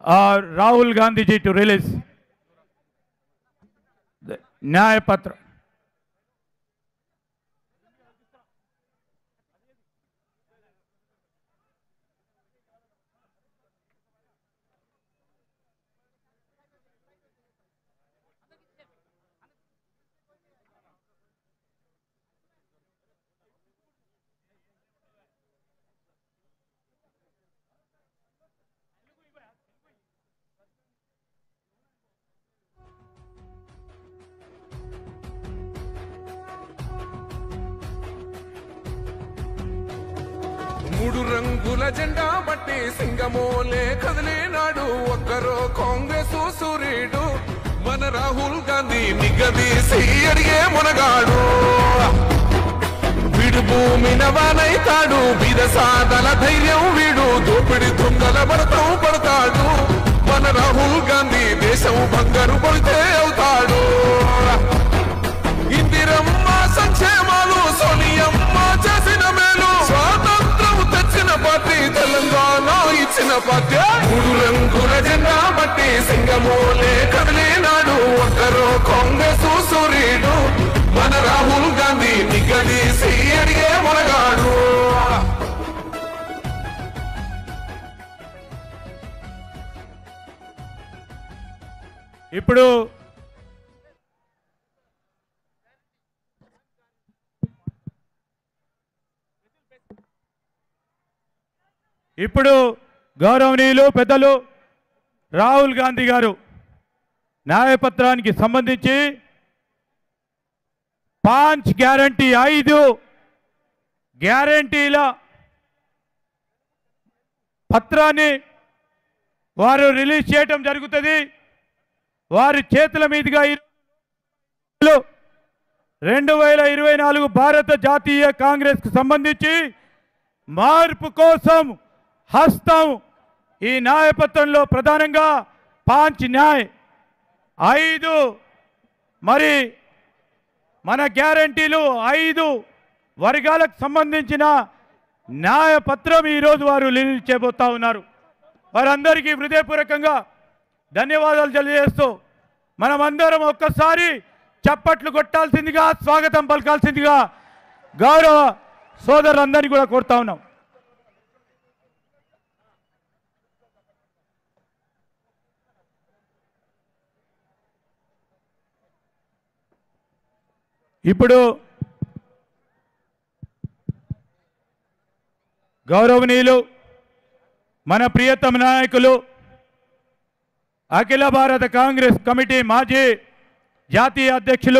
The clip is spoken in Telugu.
Rahul Gandhi ji to release the Nyaya Patra. మూడు రంగుల జెండా బట్టి సింగమోలే కదిలినాడు ఒక్కరో కాంగ్రెస్ సూర్యుడు మన రాహుల్ గాంధీ నిగదీసి అడిగే మునగాడు వీడు భూమిన వానైతాడు బీద సాదల ధైర్యం వీడు దోపిడి దొంగల భరతం పడతాడు మన రాహుల్ గాంధీ దేశం బంగారు పడితే అవుతాడు ఇందిరమ్మ సంక్షేమాలు సోనియమ్మ చేసిన మేలు స్వాతంత్రం తెచ్చిన పార్టీ తెలంగాణ ఇచ్చిన పార్టీ మూడు రంగుల జెండా బట్టి సింగమోలే కదిలినాడు ఒక్కరో కాంగ్రెస్ సూర్యుడు మన రాహుల్ గాంధీ నిగదీసి అడిగే మునగాడు ఇప్పుడు గౌరవనీయులు పెద్దలు రాహుల్ గాంధీ గారు న్యాయపత్రానికి సంబంధించి 5 గ్యారంటీ 5 గ్యారంటీల పత్రాన్ని వారు రిలీజ్ చేయడం జరుగుతుంది. వారి చేతుల మీదుగా 2024 భారత జాతీయ కాంగ్రెస్కు సంబంధించి మార్పు కోసం హస్తం ఈ న్యాయపత్రంలో ప్రధానంగా 5 న్యాయ్ 5 మరి మన గ్యారంటీలు 5 వర్గాలకు సంబంధించిన న్యాయపత్రం ఈరోజు వారు రిలీజ్ చేయబోతా ఉన్నారు. వారందరికీ హృదయపూర్వకంగా ధన్యవాదాలు తెలియజేస్తూ మనమందరం ఒక్కసారి చప్పట్లు కొట్టాల్సిందిగా స్వాగతం పలకాల్సిందిగా గౌరవ సోదరులందరినీ కూడా కోరుతా ఉన్నాం. ఇప్పుడు గౌరవనీయులు మన ప్రియతమ నాయకులు అఖిల భారత కాంగ్రెస్ కమిటీ మాజీ జాతీయ అధ్యక్షులు